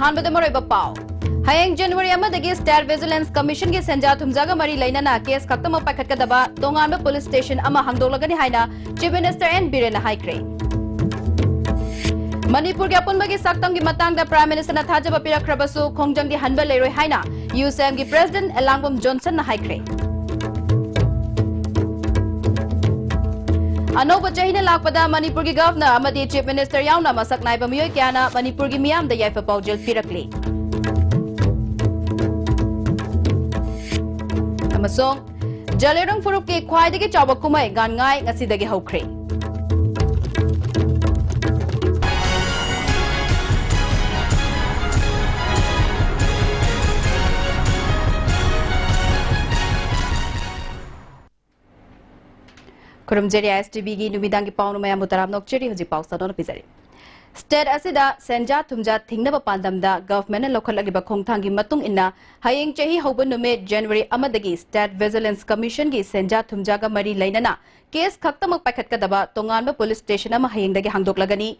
अहानबद मरोइब पाव हयेंग जनवरी अमदगी स्टेट विजिलेंस कमीशन की सेंजा थुमजागा मरी लैनना केस खक्तम पाइखटकदबा तोंगानबा पुलिस स्टेशन अमा हांगदोलगनी हाइना चीफ मिनिस्टर एन बीरेन हाइक्रे मणिपुर के अपुनबगी सक्तम की मतंग प्राइम मिनिस्टर थाजब पिरखरबसु खोंजंगदी हनबा लेरोय हाइना यूसीएम की प्रेसिडेंट एलांगबम जॉनसन हाइक्रे अनोब चहीना लापदा मणिपुर की गवर्नर अमदी चीफ मिनिस्टर यावना मसक नाइबा मियोय क्याना मणिपुर की मियाम द याइफा पाउजेल पिरकली अमसोंग जलेरंग फुरुक के ख्वाइदगी चावा कुमाई गानगाई ngasiदगी हौख्रे खुरुमजेरी एसटीबी की नुमिदांगी पाउनु मयाम मुतराम नोकचेरी हजि पाउ सदोन पिजरी स्टेट असिदा सेंजा थुमजा थिंगनबा पांदमदा गवर्नमेंट लोखलगिबा खोंथांगी मतुंग इन्ना हयेंग चही हौब नुमे जनवरी अमदगी स्टेट विजिलेंस कमीशन की सेंजा थुमजागा मरी लैनना केस खक्तमक पाइखटकदबा तोंगानबा पुलिस स्टेशन अमा हयेंगदगी हांगदोकलगनी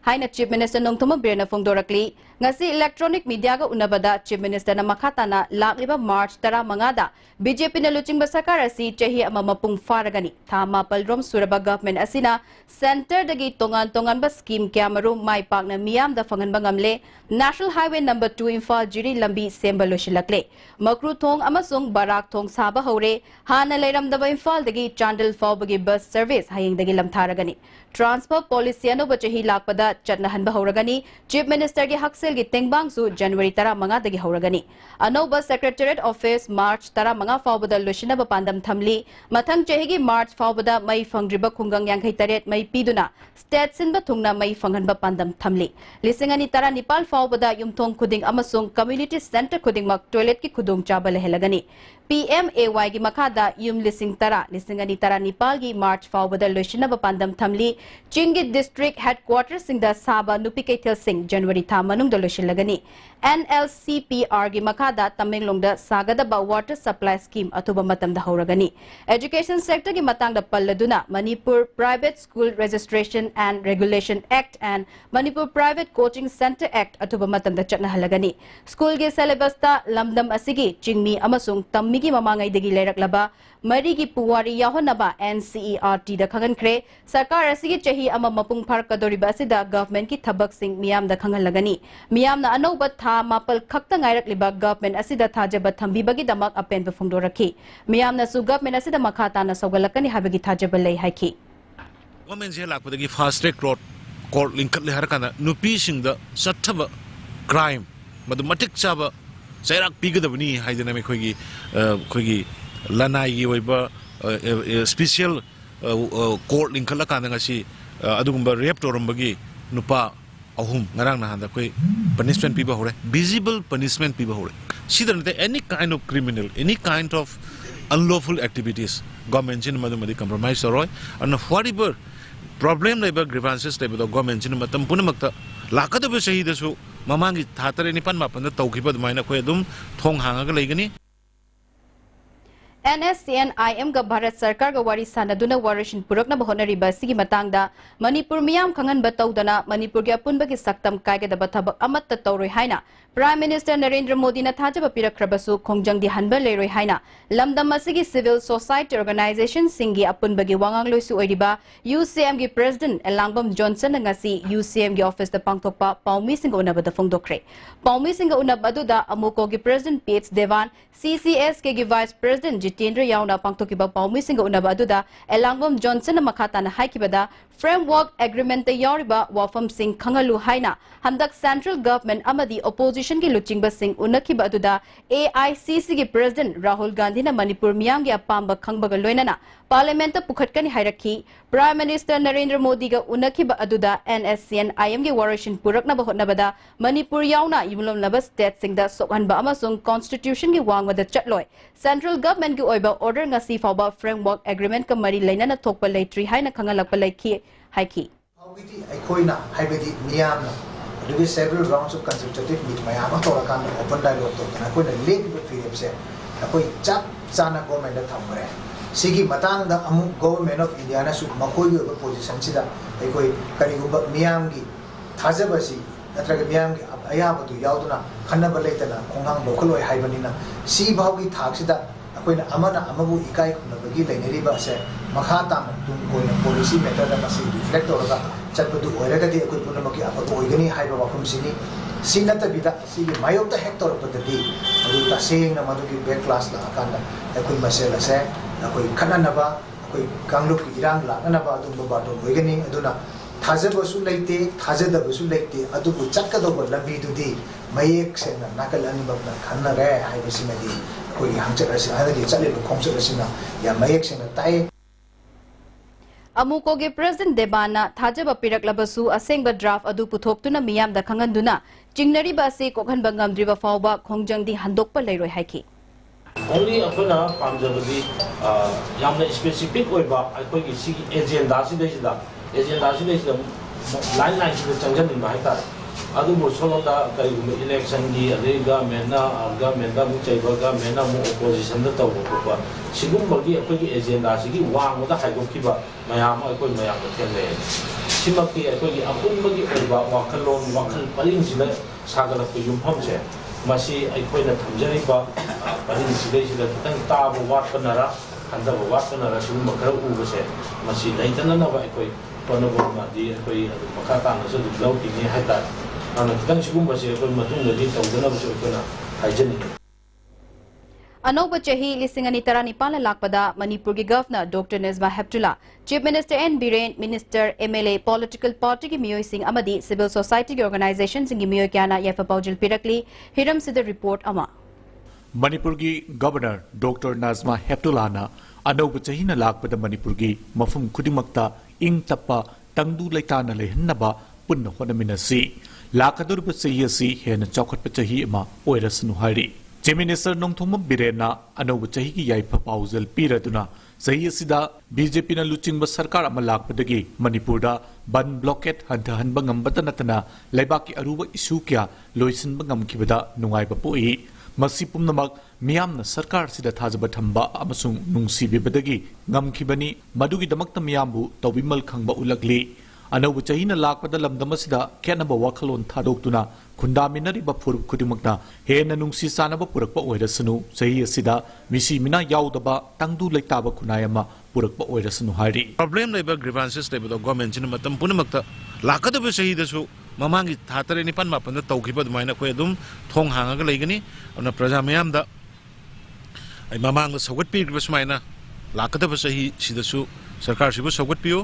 हाइना चीफ मिनिस्टर नोंथुम बिरेना फोंदोरकली ngasi इलेक्ट्रॉनिक मीडिया का उन्नबदा चीफ मिनिस्टर ना मखाताना लागिबा मार्च 15 दा बीजेपी ना लुचिंगबा सरकार असि चही अमा मपुंग फारगनी था मापल रोम सुरबा गवर्नमेंट असिना सेंटर दगी तोंगान बा स्कीम क्यामरो माई पाकना मियाम दा फंगनबा ngamle national highway number 2 Imphal Jiri लंबी सेंबा लोशिलकले मक्रू थोंग अमसुंग बाराक थोंग साबा हौरे हाना लेरमदबा Imphal दगी चांडल फावबगी bus service हयेंग दगी लमथारगनी transport policy अनोब चही लापदा चटनहनबा हौरगनी चीफ मिनिस्टर की हक्सेल की तेंगबांगसु जनवरी 15 दगी हौरगनी अनोब सेक्रेटरीट ऑफिस मार्च 15 फावबदा लोशिनबा पांदम थमली मथंग चहीगी मार्च फावबदा मई फंगद्रिबा खुंगंग 53 मई पीदुना स्टेट सिनबा थुंगना मई फंगनबा पांदम थमली लिसिंगनी 19 फावबदा युमथोंग खुदिंग अमसुंग कम्युनिटी सेंटर खुदिंगमक टॉयलेट की खुदुंग चाबा लेहलगनी PMAY की मखादा युम लिसिंग 19 की मार्च फावबदा लोशिनबा पांदम थमली चिंगी डिस्ट्रिक्ट हेडक्वार्टर सिंगदा साबा नुपी कैथल सिंह जनवरी था मनुंग लोशिलगनी NLCPR की मखादा तमिंगलोंगदा सागदबा वाटर सप्लाई स्कीम अथुबा मतमदा हौरगनी एजुकेशन सेक्टर की मतंगदा पल्लदुना Manipur private school registration and regulation act and Manipur private coaching centre act अथुबा मतमदा चटनहलगनी स्कूल के सिलेबसता लमदम असिगी चिंगमी अमसुंग तम्मीगी ममांगैदगी लेरकलबा मरी की पुवारी याहोनबा NCERT दा खंगनख्रे सरकार असिगी चही अमा मपुंग फारकदोरिबा असिदा गवर्नमेंट की थबक सिंग मियाम दा खंगनलगनी मियामना अनौबा था मापल खक्ता ngairakliba गवर्नमेंट असिदा थाजबा थंबीबगी दमक अपेन बफुंगदोरखी मियामना सु गवर्नमेंट असिदा मखाताना सौगलकनी हाबगी थाजबा लई हाइखी गवर्नमेंट जे लाकपदगी फास्ट ट्रैक रोड कोर्ट लिंकले हरकाना नुपी सिंगदा सत्थब क्राइम मदु मटिक चाबा सैराक पीगदबनी हाइदना में खोगी लनाई ओइबा स्पेशल कोर्ट लिंकला कानंगसी अदुगुंबा रेप तोरंबगी नुपा अहुम ngarang na handa koi punishment piba hore visible punishment piba hore sidante any kind of criminal any kind of unlawful activities government in madumadi compromise roy and whatever problem labor grievances labor government in matam punamakta lakada be sahi da su mamangi thatare ni pan mapan da tawkhiba dumaina koi adum thong hangaga leigani NSCNIM का भारत सरकार का वारी सानदुना वारिशिन पुरकना बहोनरी बसिगी मतंगदा मणिपुर मियाम खंगन बतौदना मणिपुर के अपुनबगी सक्तम कायगदबा थबक अमत्त तौरोय हाइना prime minister Narendra Modi ना थाजब पिरखरबसु खोंजंगदी हनबा लेरोय हाइना लमदम असिगी सिविल सोसाइटी ऑर्गेनाइजेशन सिंगी अपुनबगी वांगांग लोइसु ओइदिबा UCM की president Elangbam Johnson ngasi UCM की ऑफिस द पांगथोकपा पाउमी सिंग उनबदा फोंगदोखरे पाउमी सिंग उनबदुदा अमुको की प्रेसिडेंट पेट्स देवान CCS के वाइस प्रेसिडेंट जितेंद्र यावना पांगथोकिबा पाउमी सिंग उनबदुदा एलांगबम जॉनसन मखाताना हाइकिबदा फ्रेमवर्क एग्रीमेंट यारिबा वाफम सिंह खंगलु हाइना हंदक सेंट्रल गवर्नमेंट अमदी ओपोजिशन की लुचिंगबा सिंह उनखिबा अदुदा AICC की प्रेसिडेंट राहुल गांधी ना मणिपुर मियांग या पांबा खंगबगा लोइनना पार्लियामेंट पुखटकनी हाइरखी प्राइम मिनिस्टर नरेंद्र मोदी का उनखिबा अदुदा NSCNIM के वारिशिन पुरकना बहोनबदा मणिपुर यावना युमलोमलबा स्टेट सिंगदा सोकहनबा अमसुंग कॉन्स्टिट्यूशन की वांगवदा चटलोय सेंट्रल गवर्नमेंट की ओइबा ऑर्डर ngasi फावबा फ्रेमवर्क एग्रीमेंट का मरी लेनना थोकपा लेट्री हाइना खंगलकपा लेखी हाइकी अखोइना हाइबदी मियामना दुगे several rounds of consultative meet मयाम तोरकान ओपन डायलॉग तो अखोइना लेब फिलिप्स अखोइ चप चाना गवर्नमेंट दा थमरे सिगी मतंग दा अमु गवर्नमेंट ऑफ इंडिया ना सु मखोइ पोजीशन सिदा अखोइ करिगुबा मियाम की थाजबसी नत्रग मियाम की ꯑꯌꯥꯕꯗꯨ ꯌꯥꯎꯗꯨꯅ ꯈꯟꯅꯕ ꯂꯩꯇꯅ ꯈꯣꯡꯊꯥꯡ ꯂꯧꯈꯠꯂꯣꯏ ꯍꯥꯏꯕꯅꯤꯅ ꯁꯤ ꯐꯥꯎꯒꯤ ꯊꯥꯛꯁꯤꯗ ꯑꯩꯈꯣꯏꯅ ꯑꯃꯅ ꯑꯃꯕꯨ ꯏꯀꯥꯏ ꯈꯨꯝꯅꯕꯒꯤ ꯂꯩꯅꯔꯤꯕ ꯑꯁꯦ ꯃꯈꯥ ꯇꯥꯅ ꯇꯨꯡ ꯀꯣꯏꯅ ꯄꯣꯂꯤꯁꯤ ꯃꯦꯇꯔꯗ ꯃꯁꯤ ꯔꯤꯐ꯭ꯂꯦꯛ ꯇꯧꯔꯒ ꯆꯠꯄꯗꯨ ꯑꯣꯏꯔꯒꯗꯤ ꯑꯩꯈꯣꯏ ꯄꯨꯝꯅꯃꯛꯀꯤ ꯑꯐꯕ ꯑꯣꯏꯒꯅꯤ ꯍꯥꯏꯕ ꯋꯥꯐꯝꯁꯤꯅꯤ ꯁꯤ ꯅꯠꯇꯕꯤꯗ ꯁꯤꯒꯤ ꯃꯥꯌꯣꯛꯇ ꯍꯦꯛ ꯇꯧꯔꯛꯄꯗꯗꯤ ꯃꯗꯨ ꯇꯁꯦꯡꯅ ꯃꯗꯨꯒꯤ ꯕꯦꯛ ꯀ꯭ꯂꯥꯁ ꯂꯥꯛꯑꯀꯥꯟꯗ ꯑꯩꯈꯣꯏ ꯃꯁꯦꯜ ꯑꯁꯦ ꯑꯩꯈꯣꯏ ꯈꯠꯅꯅꯕ ꯑꯩꯈꯣꯏ ꯀꯥꯡꯂꯨꯞꯀꯤ ꯏꯔꯥꯡ ꯂꯥꯛꯅꯅꯕ ꯑꯗꯨꯝꯕ ꯕꯥꯔꯇꯣꯟ ꯑꯣꯏꯒꯅꯤ ꯑꯗꯨꯅ ꯊꯥꯖꯕꯁꯨ ꯂꯩꯇꯦ ꯊꯥꯖꯗꯕꯁꯨ ꯂꯩꯇꯦ ꯑꯗꯨꯕꯨ ꯆꯠꯀꯗꯧꯕ ꯂꯝꯕꯤꯗꯨꯗꯤ ꯃꯌꯦꯛ ꯁꯦꯡꯅ ꯅꯥꯀꯜ ꯑꯅꯤꯃꯛꯅ ꯈꯟꯅꯔꯦ ꯍꯥꯏꯕꯁꯤꯃꯗꯤ ꯑꯩꯈꯣꯏꯒꯤ ꯍꯪꯆꯠ ꯑꯁꯤ ꯍꯥꯟꯅꯒꯤ ꯆꯠꯂꯤꯕ ꯈꯣꯡꯆꯠ ꯑꯁꯤꯅ ꯌꯥꯝ ꯃꯌꯦꯛ ꯁꯦꯡꯅ ꯇꯥꯏ ꯑꯃꯨꯀꯣꯒꯤ ꯄ꯭ꯔꯦꯖꯤꯗꯦꯟꯠ ꯗꯦꯕꯥꯅ ꯊꯥꯖꯕ ꯄꯤꯔꯛꯂꯕꯁꯨ ꯑꯁꯦꯡꯕ ꯗ꯭ꯔꯥꯐ ꯑꯗꯨ ꯄꯨꯊꯣꯛꯇꯨꯅ ꯃꯤꯌꯥꯝꯗ ꯈꯪꯍꯟꯗꯨꯅ ꯆꯤꯡꯅꯔꯤꯕ ꯑꯁꯤ ꯀꯣꯛꯍꯟꯕ ꯉꯝꯗ꯭ꯔꯤꯕ ꯐꯥꯎꯕ ꯈꯣꯡꯖꯪꯗꯤ ꯍꯟꯗꯣꯛꯄ ꯂꯩꯔꯣꯏ ꯍꯥꯏꯈꯤ only ꯑꯩꯈꯣꯏꯅ ꯄꯥꯝꯖꯕꯗꯤ ꯌꯥꯝꯅ ꯁ꯭ꯄꯦꯁꯤꯐꯤꯛ ꯑꯣꯏꯕ ꯑꯩꯈꯣꯏꯒꯤ ꯁꯤꯒꯤ ꯑꯦꯖꯦꯟꯗꯥꯁꯤꯗꯩꯁꯤꯗ ꯂꯥꯏꯟ ꯂꯥꯏꯟꯁꯤꯗ ꯆꯪꯁꯤꯟꯅꯤꯡꯕ ꯍꯥꯏꯇꯥꯔꯦ ꯑꯗꯨꯕꯨ ꯁꯣꯝꯗ ꯀꯔꯤꯒꯨꯝꯕ ꯏꯂꯦꯛꯁꯟꯒꯤ ꯑꯗꯩ ꯒꯚꯔꯟꯃꯦꯟꯇ ꯑꯃꯨꯛ ꯆꯩꯕ ꯒꯚꯔꯟꯃꯦꯟꯇ ꯑꯃꯨꯛ ꯑꯣꯄꯣꯖꯤꯁꯟꯗ ꯇꯧꯕ ꯈꯣꯠꯄ ꯁꯤꯒꯨꯝꯕꯒꯤ ꯑꯩꯈꯣꯏꯒꯤ ꯑꯦꯖꯦꯟꯗꯥꯁꯤꯒꯤ ꯋꯥꯡꯃꯗ ꯍꯥꯏꯗꯣꯛꯈꯤꯕ ꯃꯌꯥꯝ ꯑꯃ ꯑꯩꯈꯣꯏ ꯃꯌꯥꯝꯗ ꯊꯦꯡꯅꯩ ꯁꯤꯃꯛꯇꯤ ꯑꯩꯈꯣꯏꯒꯤ ꯑꯄꯨꯟꯕꯒꯤ ꯑꯣꯏꯕ ꯋꯥꯈꯜ ꯄꯔꯤꯡꯁꯤꯗ ꯁꯥꯒꯠꯂꯛꯄ ꯌꯨꯝꯐꯝꯁꯦ ꯃꯁꯤ ꯑꯩꯈꯣꯏꯅ ꯊꯝꯖꯔꯤꯕ ꯄꯔꯤꯡꯁꯤꯗꯩꯁꯤꯗ ꯈꯤꯇꯪ ꯇꯥꯕ ꯋꯥꯠꯄꯅꯔ ꯈꯟꯊꯕ ꯋꯥꯠꯄꯅꯔ ꯁꯤꯒꯨꯝꯕ ꯈꯔ ꯎꯕꯁꯦ ꯃꯁꯤ ꯂꯩꯇꯅꯅꯕ ꯑꯩꯈꯣꯏ ꯍꯣꯠꯅꯕ ꯑꯃꯗꯤ ꯑꯩꯈꯣꯏ ꯑꯗꯨꯝ ꯃꯈꯥ ꯇꯥꯅꯁꯨ ꯑꯗꯨꯝ ꯂꯧꯈꯤꯅꯤ ꯍꯥꯏꯇꯥꯔꯦ ꯑꯗꯨꯅ ꯈꯤꯇꯪ ꯁꯤꯒꯨꯝꯕꯁꯦ ꯑꯩꯈꯣꯏ ꯃꯇꯨꯡꯗꯗꯤ ꯇꯧꯗꯅꯕꯁꯨ ꯑꯩꯈꯣꯏꯅ ꯍꯥꯏꯖꯅꯤꯡꯉꯤ अनौब चही 2019 लापदा मणिपुर की governor doctor Najma Heptulla chief minister N Biren minister MLA political party की मियोई सिंह अमदी सिविल सोसाइटी की ऑर्गेनाइजेशन सिंह की मियोई क्याना याफपाउजिल पिरकली हिरम सिद रिपोर्ट अमा मणिपुर की गवर्नर डॉक्टर निज़मा हेप्तुल्ला ना अनौब चही न लापदा मणिपुर की मफुम खुदिमक्ता इंग तप्पा तंगदु लेताना लेहन्नबा पुन्न होनमिनसी लाकदुरब चही असि हेन चौखटप चही अमा ओइरसनु हारि चीफ मिनिस्टर नोंथोम बिरेना अनौब चही की याइफा पाउजल पीरदुना चही असिदा बीजेपी न लुचिंग सरकार अमा लाकपदगी मणिपुर बन blockade हंथहनब ngambata natana leibak ki aruba issue kya loisinba ngamkibada nungaiba poi masi pumnamak miyamna sarkar sida thajaba thamba amasung nungsibibadagi ngamkibani madugi damakta miyambu tawbimal khangba ulagli अनौब चही लापद लमदम खेनब वखलोन थादोक्तुना खुंदामिनरिबा फुरुब खुदिमकना हेन नुंसी चानब पुरकप ओइरसनु चही मिसी मिना याउदबा तंगदु लेताब खुनाय अमा पुरकप ओइरसनु हारि प्रॉब्लम लेबा ग्रीवेंसेस लेबा गवर्नमेंट सिन मतम पुनमक्ता लाकदब चही दसु ममांगी थातरे निपन मापन तौखिबा दुमाइना खोय अदुम थोंग हांगागा लेगनी अन प्रजा मयामदा आई ममांग सौगत पीग्रब सुमाइना लाकदब चही सिदसु सरकार सिबु सौगत पियो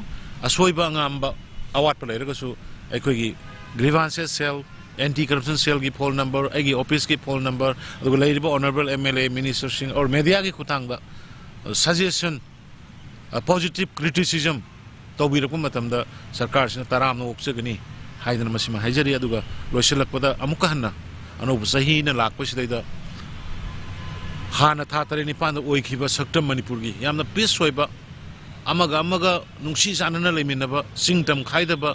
असोइबा अंगामबा अवाट लेरगसु अखोगी grievances cell anti corruption cell की फोन नंबर आगी ऑफिस की फोन नंबर अदुग लेरिबा ऑनरेबल एमएलए मिनिस्टर सिंह और मीडिया की खुतांगदा सजेशन पॉजिटिव क्रिटिसिज्म तौबिरप मतमदा सरकार सिना तराम ओक्सगनी हाइदन मसिमा हाइजरी अदुगा लोइसलकपदा अमुक हन्ना अनौब चही न लाकपसिदैदा हाना था तरे निपान ओइखिबा सक्तम मणिपुर की यामना पीस होइबा अमगा नुंसी जानना लेमिनबा सिंगतम खाइदबा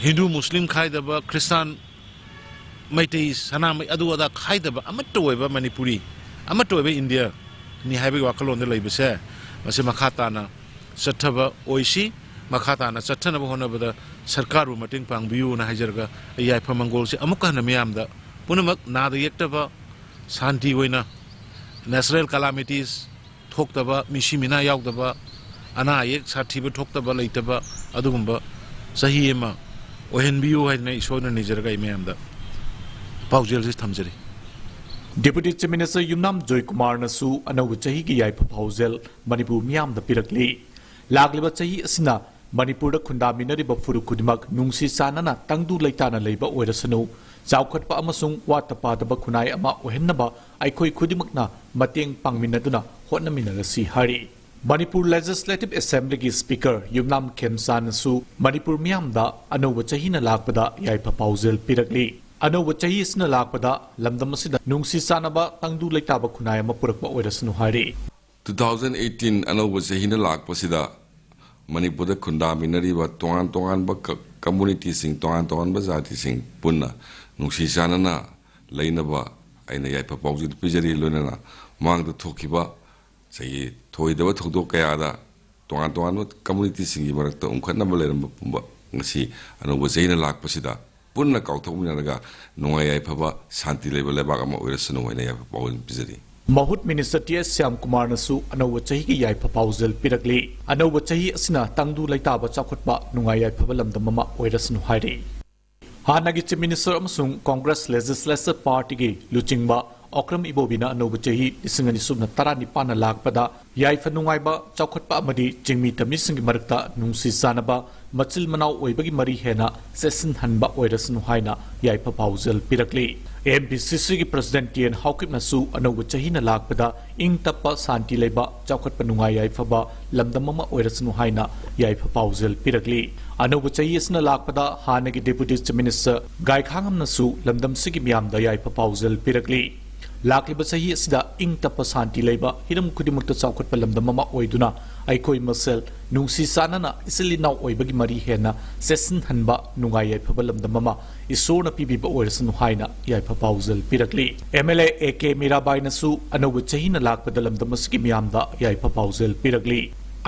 हिंदू मुस्लिम खाइदबा क्रिस्तान मैतै सनाम अदु अदा खाइदबा अमट्ट ओइबा मणिपुरी अमट्ट ओइबा इंडिया नि हाइबे वाखलोन दे लैबसे मसे मखाताना चथबा ओइसी मखाताना चथनबा होनबदा सरकार रु मटिंग पांगबियु ना हाइजरगा याइफा मंगोल से अमुक हन मियामदा पुनमक नाद येक्तबा शांति होइना नेचुरल कैलामिटीज थोक्तबा मिसी मिना याउदबा अना एक साथीबा थोक्तबा लेतबा अदुगुंबा चही एमा ओहेनबियु हाइना इसोरना निजरगा इमेमदा पाउजेल से थमजरी deputy chief minister Yumnam Joy Kumar नसु अनौब चही की याइफा पाउजेल मणिपुर मियामदा पिरकली लागलिबा चही असिना मणिपुर खुंदामिनरिबा फुरु खुदिमक नुंसी चानना तंगदु लेताना लेबा ओइरसनु चाउखटपा अमसुंग वातपादबा खुनाय अमा ओहेन्नबा आइखोइ खुदिमकना मतेंग पांगमिनदुना होटनमिनरसी हारि मणिपुर लेजिस्लेटिव असेंबली की स्पीकर युमनाम खेमसानसु मणिपुर मियामदा अनौब चहीना लाकपदा याइफा पाउजेल पिरकली अनौब चहीसना लाकपदा लमदमसिदा नुंसी चानबा तंगदु लेताबा खुनाय अमा पुरकपा ओइरसनु हारि 2018 अनौब चहीना लाकपसिदा मणिपुर खुंदामिनरिबा तोंगान तोंगानबा कम्युनिटी सिंग तोंगान जाति सिंग पुन्ना नुंसी चानना लेनबा आइना याइफा पाउजेल पिजरी लोनना मांगद थोखिबा चही थोइदबा थोदो कयादा तोंगान कम्युनिटी सिंगी मरक्ता उंखनबा लेरम पुंबा ngasi अनौब चहीना लाकपसिदा पुनः काउथोमिनरगा नुंगाई याइफबा शांति लेबा लेबाक अमा ओइरसनु होइना याइफा पाउल पिजरी Mahut Minister T.S. Syam Kumar nasu anauba chahi ki yaifa pauzal pirakli anauba chahi asina tangdu laitaba chakhotba nungai yaifa lamdam ama oirasnu hairi hanagi Chief Minister amasung Congress Legislative Party gi luchingba Okram Ibobina anauba chahi isingani subna tarani pana lakpada yaifa nungaiba chakhotba amadi jingmi tamising gi marakta nungsi sanaba machil manau oibagi mari hena session hanba oirasnu haina yaifa pauzal pirakli MPCC की president TN Haokip नसु अनौब चहीना लाकपदा इंग तप्पा शांति लेबा चौखट पनुंगाई याइफबा लमदम अमा ओइरसनु हाइना याइफा पाउजल पिरकली अनौब चही असना लाकपदा हानगी deputy chief minister गायखांगम नसु लमदम सिगी मियामदा याइफा पाउजल पिरकली लाकलिबा चही असदा इंग तप्पा शांति लेबा हिरम खुदिमक्ता चौखट प लमदम अमा ओइदुना अइखोइ मसेल नुंसी सानना इसली नाउ ओइबगी मरी हेना सेसन हनबा नुंगाई याइफबा लमदम अमा इसोरना पीबीबा ओइरसनु हाइना याइफा पाउजल पिरकली MLA AK मीराबाई नसु अनौब चहीना लाकपदा लमदम असगी मियामदा याइफा पाउजल पिरकली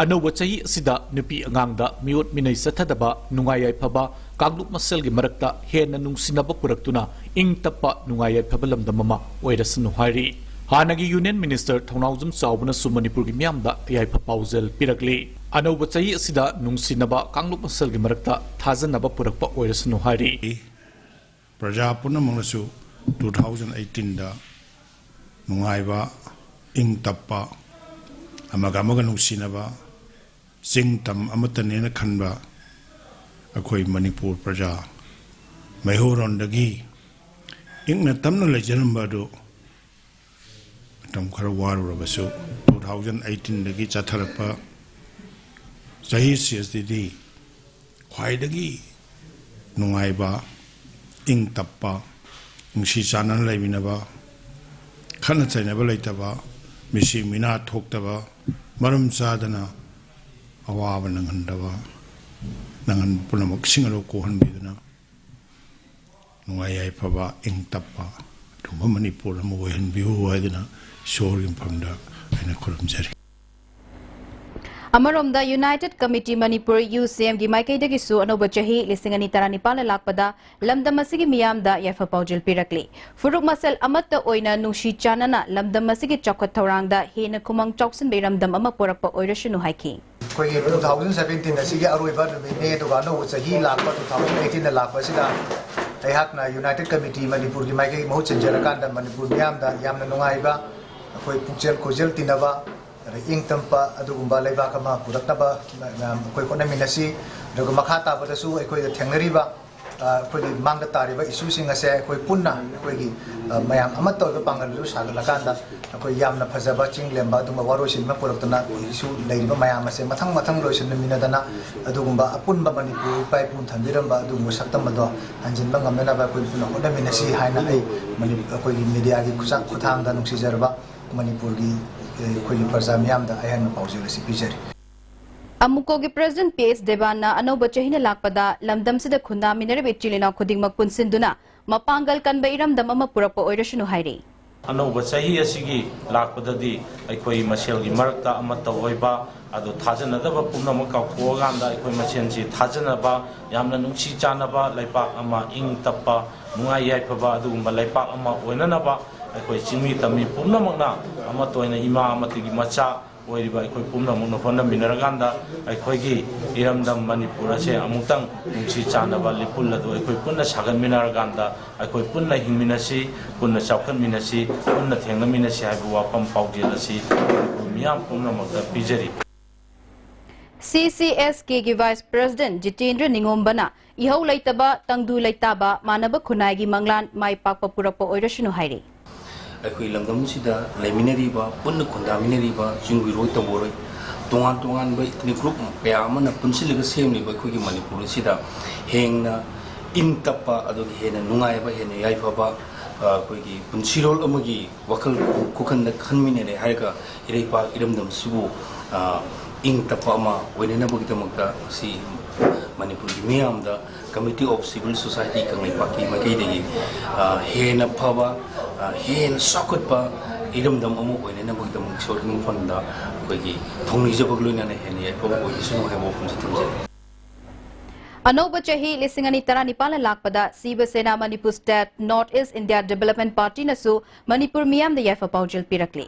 अनौब चही असिदा नुपी अंगांगदा मियोट मिनै सथदबा नुंगाई याइफबा कांगलुप मसेलगी मरक्ता हेना नुंसिनबा पुरक्तुना इंग तप्पा नुंगाई याइफबा लमदम अमा ओइरसनु हाइरी हानगी यूनियन मिनिस्टर थौनाउजम चावबनसु मणिपुरगी मियामदा याइफा पाउजल पिरकली अनौब चही असिदा नुंसिनबा कांगलुप मसेलगी मरक्ता थाजनबा पुरक्पा ओइरसनु हाइरी प्रजा पुनमनसु 2018 दा नुंगाइबा इंग तप्पा अमगा मगा नुंसिनबा सिंग तम अमतनेना खनबा अखोई मणिपुर प्रजा मैहोरोंदगी इंगना तमना लेजरंबादो तम खर वारुरबसु 2018 दगी चाथरपा सही सीएसडी ख्वाइदगी नुंगाइबा इंग तप्पा नुंसी चानन लेबिनबा खना चाइनबा लेतबा मिसी मिना थोक्तबा मरम चादना अवाब नंगनदबा नंगन पुनमक सिंगरो कोहनबिदना नुंगाई याइफबा इंग तप्पा तुम मणिपुर म ओहनबिहु हाइदना शोर इंफमदा आइना खुरमजरी अमरोमदा यूनाइटेड कमिटी मणिपुर UCM की माइकैदगी सु अनौब चही लिसिंगनी तरानिपाल लाकपदा लमदम असिगी मियामदा याइफा पाउजल पिरकली फुरुक मसल अमत ओइना नुंसी चानना लमदम असिगी चौखट थौरांगदा हेना खुमंग चौक्सन बेरमदम अमा पोरकपा ओइरसनु हाइकी कोई 2017 असिगी अरोइबा नुमिने दुगा नो चही लाकपा 2018 लाकपा सिदा अयहाकना यूनाइटेड कमिटी मणिपुर की माइकै महु चंजरकांदा मणिपुर मियामदा यामना नुंगाइबा कोई पुक्चल खोजल तिनबा इंग तंपा अदुगुंबा लेबाकमा पुरक्तबा कोई कोनमिनसी दग मखा ताबदसु अखोय थेंगरिबा कोई मांग तारिबा इशू सिंग असे कोई पुन्ना कोई मयाम अमत तोब पांगलु सागलकांदा कोई यामना फजबा चिंगलेंबा दुमा वारोसिन पुरक्तना इशू लेरिबा मयाम असे मथंग मथंग लोइसन मिनदना अदुगुंबा अपुनबा मणिपुर पाइपुन थंबिरंबा अदुगुंबा सक्तमदो हंजिनबा ngamenaba कोई पुन्ना कोनमिनसी हाइना आई मणि कोई मीडिया की खुसा खुथांगदा नुक्सिजरबा मणिपुर की कोई प्रजा मियामदा अयन पाउजल पिजरी अमुको के प्रेसिडेंट PS देवाना अनौब चहीना लाकपदा लमदम सिदा खुंदा मिनरबे चिलिना खुदिंगमक पुनसिंदुना मपांगल कनबा इरमदम अमा पुरकपा ओइरसनु हाइरी अनौब चही असिगी लाकपददी अखोई मसेलगी मरक्ता अमत ओइबा अदो थाजनदबा पुनमक काउथोगांदा अखोई मसेनसी थाजनबा यामना नुंसी चानबा लैपाक अमा इंग तप्पा नुंगाई याइफबा अदुगुंबा लैपाक अमा ओइननबा अखोई चिंगमी तमी पुनमकना अमत ओइना इमा अमतिगी मचा ओइरिबा अखोई पुनमकना होनमिनरगांदा अखोईगी इरमदम मणिपुर असे अमुक्तंग नुंसी चानबा लिपुल अदो अखोई पुन्ना सागनमिनरगांदा अखोई पुन्ना हिंगमिनसी पुन्ना चाउखनमिनसी पुन्ना थेंगमिनसी हाइबु वाफम पाउजेल असि मियाम पुनमकता पिजरी CCSK की वाइस प्रेसिडेंट जितेंद्र निंगोम्बना इहौ लैतबा तंगदु लैताबा मानब खुनाई मंगलान माई पाकपा पुरकपा ओइरसनु हाइरी अखोई लंगम सिदा लेमिनरीबा पुन्न खुंदामिनरीबा जिंगुरोय तबोरोय तोंगान तोंगान बा इतनी ग्रुप कया अमना पुनसिलग सेमलिबा अखोई मणिपुर सिदा हेंगना इन तप्पा अदोगी हेना नुंगाइबा हेना याइफबा अखोई पुनसिरोल अमगी वखल कुखन खनमिनेरे हायगा इरेपा इरमदम सिबु इंग तप्पा अमा ओइनेनबगिदमक्ता सी मणिपुर की मियामदा committee of civil society Kangle पाकी मकैदगी हेना फबा हेना सकुटपा इरमदम अमु ओइनेनबगिदम सोरहिम फंदा अखोई थोंनिजबग लोइनाने हेना याइफबा ओइसनु हेबो फुंजि थमजे Anoba chahi lisingani taranipala lakpada Siva Sena Manipur State North East India Development Party nasu Manipur Miyam the Yafa Paujil Pirakli.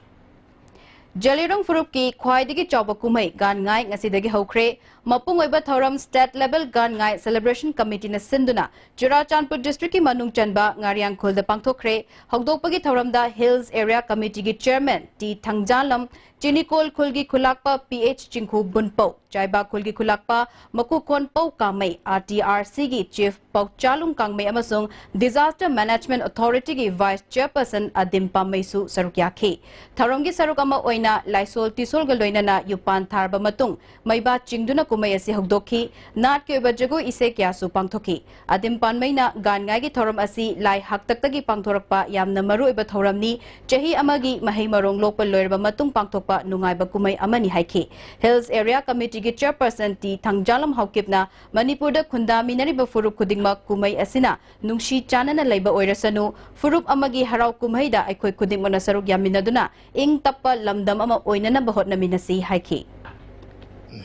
Jalirung Furuki Kwaidigi Chauba Kumai Gan Ngai Ngasidagi Hokre Mapung Weba Thoram State Level Gan Ngai Celebration Committee na Sinduna Churachandpur District ki Manung Chanba Ngariang Khul the Pangthokre Hogdopagi Thoram da Hills Area Committee ki Chairman T Thangjalam Chinikol Khulgi Khulakpa PH Chingkhu Bunpo Chaiba Khulgi Khulakpa Makukon Pau Kamai RTRC gi Chief Pau Chalung Kangmei amasung Disaster Management Authority gi Vice Chairperson Adim Pamaisu Sarukyakhi Tharomgi Sarukama Oina Laisol Tisol Galoina na Yupan Tharba Matung Maiba Chingduna Kumai asi Hogdokhi Nat ke Bajago Ise Kyasu Pangthoki Adim Panmei na Gan Ngai gi Thoram asi Lai Haktaktagi Pangthorakpa Yamna Maru Eba Thoramni Chahi Amagi Mahei Marong Lokpal Loirba Matung Pangthok Nungai Bakumai Amani Haiki Hills Area Committee ki Chairperson T Thangjalam Haukipna Manipur da Khunda Minariba Furup Kudingma Kumai Asina Nungshi Chanana Laiba Oirasanu Furup Amagi Harau Kumai da Aikoi Kudingma Nasaruk Yaminaduna Ing Tappa Lamdam Ama Oinana Bahot Naminasi Haiki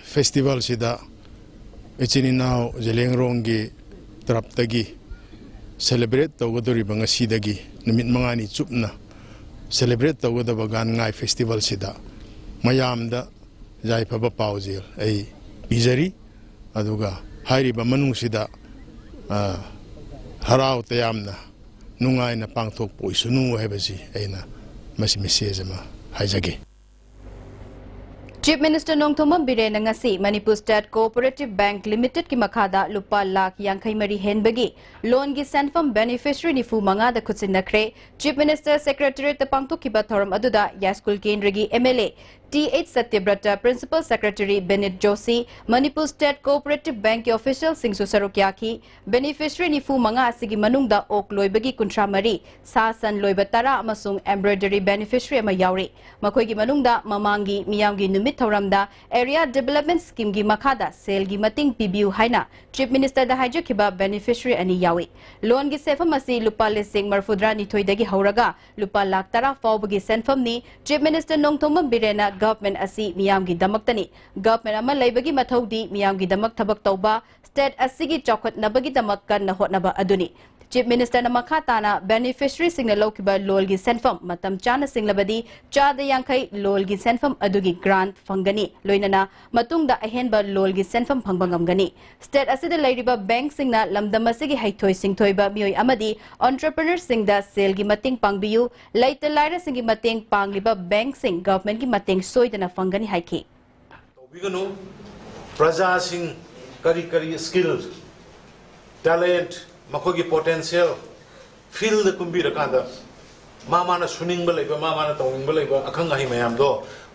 Festival Sida Echininaw Jelengronggi Traptagi Celebrate Tawadori Bangasidagi Numit Mangani Chupna Celebrate Tawadaba Gan Ngai Festival Sida Mayamda Jai Papa Pauzil, a Bizari, Aduga, Hari Bamanusida, Harau Tayamna, Nunga in a Pangtok Poisunu Hebesi, Aina, Massimisema, Hajagi. Chief Minister Nongthomam Birena ngasi Manipur State Cooperative Bank Limited ki makada lupa lakh yangkai mari henbagi loan gi sanfam beneficiary ni fu manga da khutsin nakre Chief Minister Secretary te pangthok ki bathoram aduda Yaskul Kendrigi MLA T.H. Satyabrata Principal Secretary Benit Joshi Manipur State Cooperative Bank official Singsu Sarukyaki beneficiary ni fu manga asigi manungda ok loibagi kuntra mari sasan loiba tara amasung embroidery beneficiary ama yauri makoi gi manungda mamangi miyamgi numit Thoramda Area Development Scheme gi makada sale gi mating pibiu haina Chief Minister da haijakiba beneficiary ani yawi loan gi sefam asi lupa lesing marfudra ni thoidagi hauraga lupa lakh tara fawbagi senfam ni Chief Minister Nongthomam Birena government asi miyamgi damaktani government ama laibagi mathaudi miyamgi damak thabak tauba state asigi chawkhat nabagi damak kan na hotnaba aduni Chief Minister na makatana beneficiary singna lokiba lolgi senfam matam chana singlabadi chada yangkai lolgi senfam adugi grant fangani loinana matungda ahenba lolgi senfam phangbangamgani state asida lairiba bank singna lamdamasigi haithoi singthoiba mioi amadi entrepreneur singda sale gi mating pangbiu laita laira singi mating pangliba bank sing government gi mating soidana fangani haiki tobiganu praja sing kari skill talent Makogi potential feel the kumbi rakanda mama na suning balaiba mama na tawing balaiba akanga hi mayam do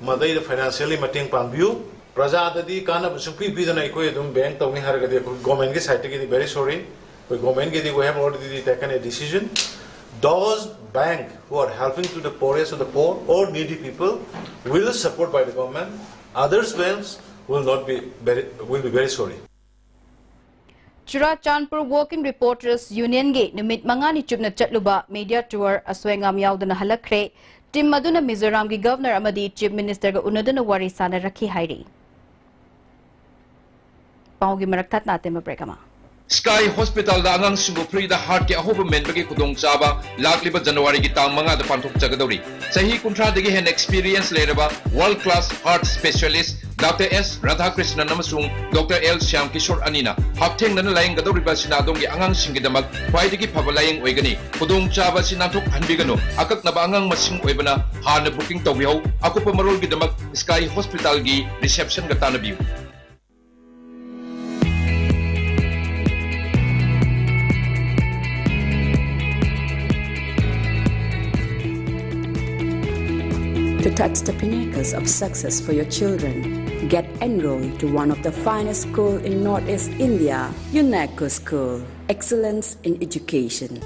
madai the financially mating pangbiu praja dadi kana supi pi dana ikoi dum bank tawing harga de government ke side ke very sorry government ke we have already taken a decision those bank who are helping to the poorest of the poor or needy people will support by the government others banks will be very sorry Churachandpur Working Reporters Union ge numit mangani chupna chatluba media tour aswengam yaudana halakre tim maduna Mizoram gi governor amadi chief minister ga unaduna wari sana rakhi hairi paugi maraktat nate ma brekama Sky Hospital da angang singo free da heart ke ahoba men bagi kudong chaba lakliba January gi tang manga da panthok chagadori sahi kuntra dagi hen experience leraba world class heart specialist Dr. S. Radhakrishnan namasung Dr. L. Shyam Kishore Anina haptheng nana laying gadori ba sinadong gi angang singi damak khwaidagi phabalaying oigani kudong chaba sinathok hanbigano akak na ba angang masing oibana hana booking tawbiho akupa marol gi damak Sky Hospital gi reception ga tanabiu To touch the pinnacles of success for your children, get enrolled to one of the finest schools in Northeast India, UNESCO School. Excellence in education.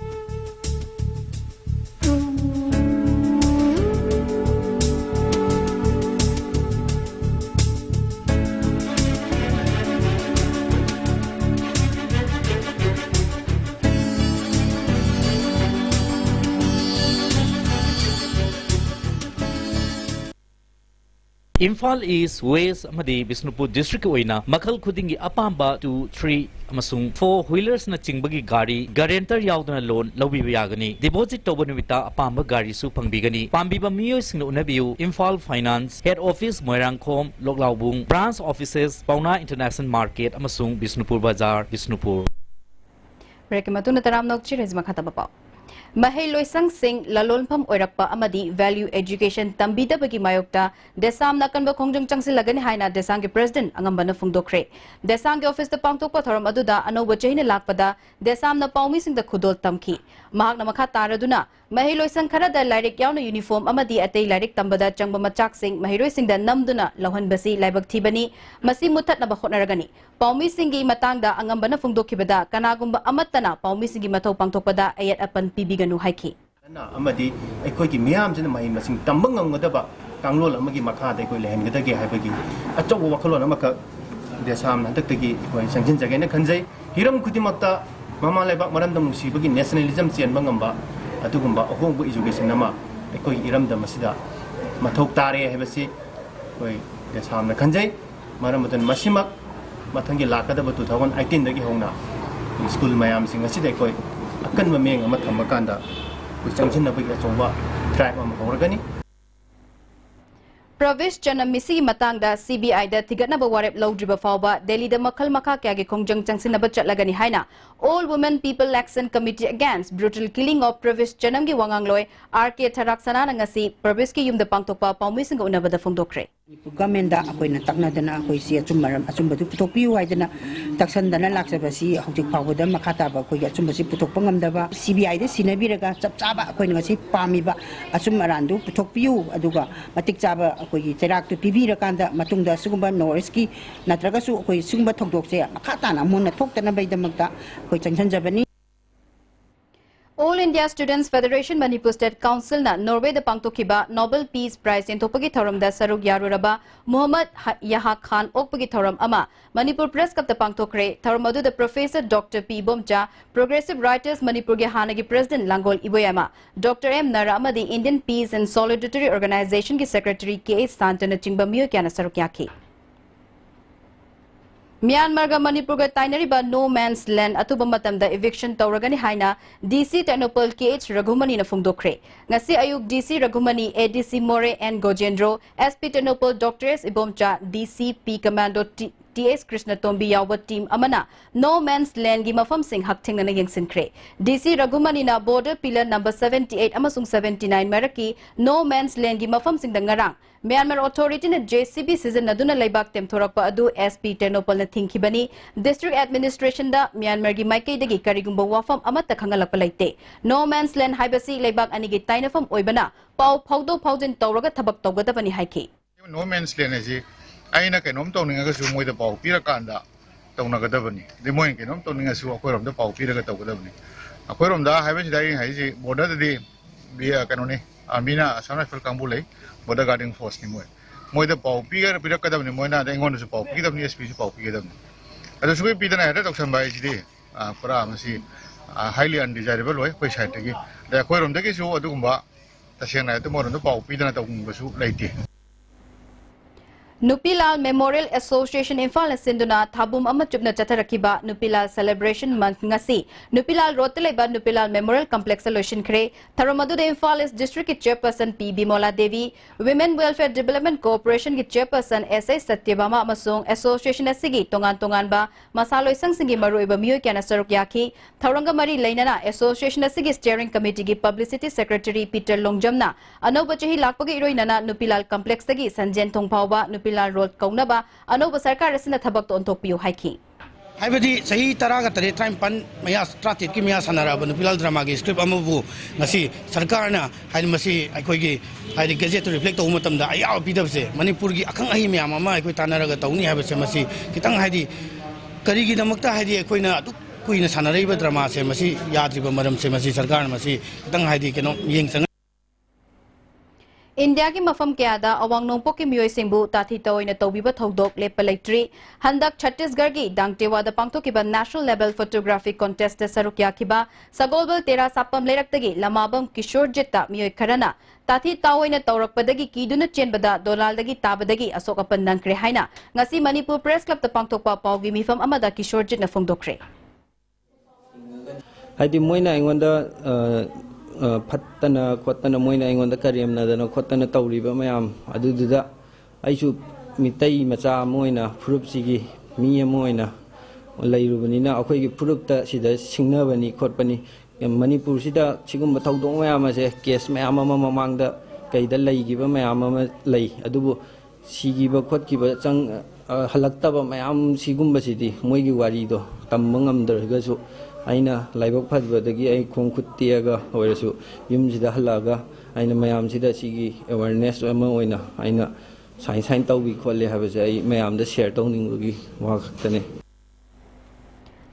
Imphal East, West, Amadi, Bisnupur District Oina, Makal Kudingi Apamba 2, 3, amasung 4 wheelers na chingbagi gari guarantor yaudana loan lawbiba yagani deposit toba numita apamba gari su pangbigani pambiba miyoi singna unabiu Imphal Finance Head Office Moirangkhom Loklaubung Branch Offices Pauna International Market amasung Bisnupur Bazar Bisnupur Rekimatuna taramnok chires makhatabapa Mahai loisang sing lalolpam oirakpa amadi value education tambida bagi mayokta desam nakan ba khongjang changsil lagani haina desang ge president angambana fungdokre desang ge office ta pangtok pa thoram aduda anoba chehina lakpada desam na paumi sing da khudol tamki mahak na makha taraduna mahai loisang khara da lairik yauna uniform amadi atei lairik tambada changba machak sing mahai loising da namduna lauhan basi laibak thibani masi muthat na ba khonaragani paumi sing gi matang da angambana fungdokhibada kanagumba amattana paumi sing gi mathau pangtokpada ayat apan pibi ganu haiki na amadi aikoi gi miyam jina mai masing tambang ngamgadaba kanglol amagi makha dai koi lehen gadage haibagi achaw wakhalon amaka desam handakgi koi sangjin jage na khanjai hiram kudimakta mama leba marandam nusibagi nationalism chen bangamba adugumba ahongbu education nama aikoi iramda masida mathok tare haibasi koi desam na khanjai maramudan masimak mathangi lakadaba 2018 dagi hongna school mayam sing asida koi akan memeng amat thambakanda kuchangchin na bagi achongba track am horgani Province Janamisi matangda CBI da tigatna ba warep lawdriba fawba Delhi da makhal makha kya ge khongjang changsin ba chatlagani haina All Women People Action Committee Against Brutal Killing of Province Janam gi wangangloi RK Tharaksana na ngasi Province ki yumda pangtokpa paumi singa unabada fongdokre Government da akoina taknadana akoi si achummaram achumbadu putokpiu haidana taksandana laksabasi hojik phawda makhata ba koi achumbasi putokpa ngamdaba CBI da sinabiraga chapchaba akoina ngasi pamiba achummarandu putokpiu aduga matik chaba akoi cherak tu pibira kanda matungda sugumba norski natraga su akoi sugumba thokdokse makhata na monna thoktana baidamakta koi changsanjabani All India Students Federation Manipur State Council na Norway da pangtokhiba Nobel Peace Prize entopagi thoram da saruk yaruraba Muhammad Yaha Khan okpagi thoram ama Manipur Press Cup da pangtokre thoram adu da Professor Dr. P Bomcha Progressive Writers Manipur ge hanagi President Langol Iboyama Dr. M Nara amadi Indian Peace and Solidarity Organization ge Secretary K Santana chingba miyo kyana saruk yakhi Myanmar ga Manipur ga tainariba no man's land atuba matamda eviction tawragani haina DC Technopol KH Raghumani na fungdokre ngasi ayuk DC Raghumani ADC More and Gojendro SP Technopol Dr. S Ibomcha DCP Commando TS Krishna Tombi yawa team amana no man's land gi mafam sing hakthing na yengsinkre DC Raghumani na border pillar number 78 amasung 79 maraki no man's land gi mafam sing dangarang Myanmar Authority na JCB season naduna laibak tem thorakpa adu SP Technopol na thingkibani District Administration da Myanmar gi maikai dagi karigumba wafam amatta khangalakpa laite no man's land haibasi laibak ani gi tainafam oibana pau phawdo phawjin tawraga thabak tawgadabani haiki no man's land aji aina kenom tawninga su moida pau pirakanda tawnagadabani de moin kenom tawninga su akoirom da pau piraga tawgadabani akoirom da haibasi dai haiji border da bi kanone amina asam rifle kangbu lei border guarding force ni moi da pau pirakadabani moina da ingon su pau pidabni SP su pau pidabni adu sugoi pidana hada toksan bai ji pura masi highly undesirable way koi side gi da akoirom da ki su adu gumba tasena da moron da pau pidana tawgumba su laite Nupilal Memorial Association Imphal Sinduna Thabum Amachupna Chatarakiba Nupilal Celebration Month ngasi Nupilal Roteleba Nupilal Memorial Complex Solution Kre Tharamadu de Imphal District Chairperson P Bimola Devi Women Welfare Development Corporation ki Chairperson SA Satyabama Amasung Association asigi tongan ba Masalo Isang Singi Maruiba Miyo Kyana Saruk Yaki Tharanga Mari Lainana Association asigi Steering Committee ki Publicity Secretary Peter Longjamna Anoba Chahi Lakpagi Iroinana Nupilal Complex tagi Sanjen Thongphawba Nupilal Road Kaunaba Anoba Sarkar asina thabak to ontokpiu haiki हाइबदी सही तरागा तरे time पन मया strategy की मया सनाराब नुपिलाल drama की script अमबु ngasi सरकार ना high मसी अखोई की हाइ गेजेट रिफ्लेक्ट तौ मतम दा आया पिदबसे मणिपुर की अखंग अहि म्याम अमा अखोई तानारगा तौनी हाबसे मसी कितंग हाइदी करी की नमकता हाइदी अखोइना अदु कुइना सनारैबा ड्रामा से मसी याद्रिबा मरम से मसी सरकार मसी कितंग हाइदी केनो Young India ki mafam kaya awang nongpo ki miyoy singbu tathi taoy na tawbiba thodok lepa leitri handak Chhattisgarh ki dangtewa da pangto kiba national level photography contest da sarukya kiba sagolbal tera sapam leirak lamabam Kishore Jitta miyoy karana tathi taoy na tawrak padagi kiduna chenbada dolal dagi tabadagi asok apan nangkre haina ngasi Manipur Press Club da pangto pa pawgi mifam amada Kishore Jitta fongdokre Haidi moina ingonda Patana Kotana Moina on the Kariam Nadano Kotana Tauriba Mayam Aduda Aisu Mitai Macha Moina Purupsigi Mia Moina Layrubanina Akogi Purupta Sida Singnavani Kotpani Manipur Sida Chigum Batau Mayamase Kes Mayama Mamanga Kaida Lay give a Mayama Lay Adubu Sigiba Kotkiba Chang Halaktaba Mayam Sigumba City Moigi Warido Tambangam Dergasu Aina Laibok Padbadagi, I Konkutia or so, Yumsida Halaga, Aina Mayam Sida Sigi, awareness or Moina, Aina Science Taubi Quali have a Mayam the share toning Rugi Wak Tane.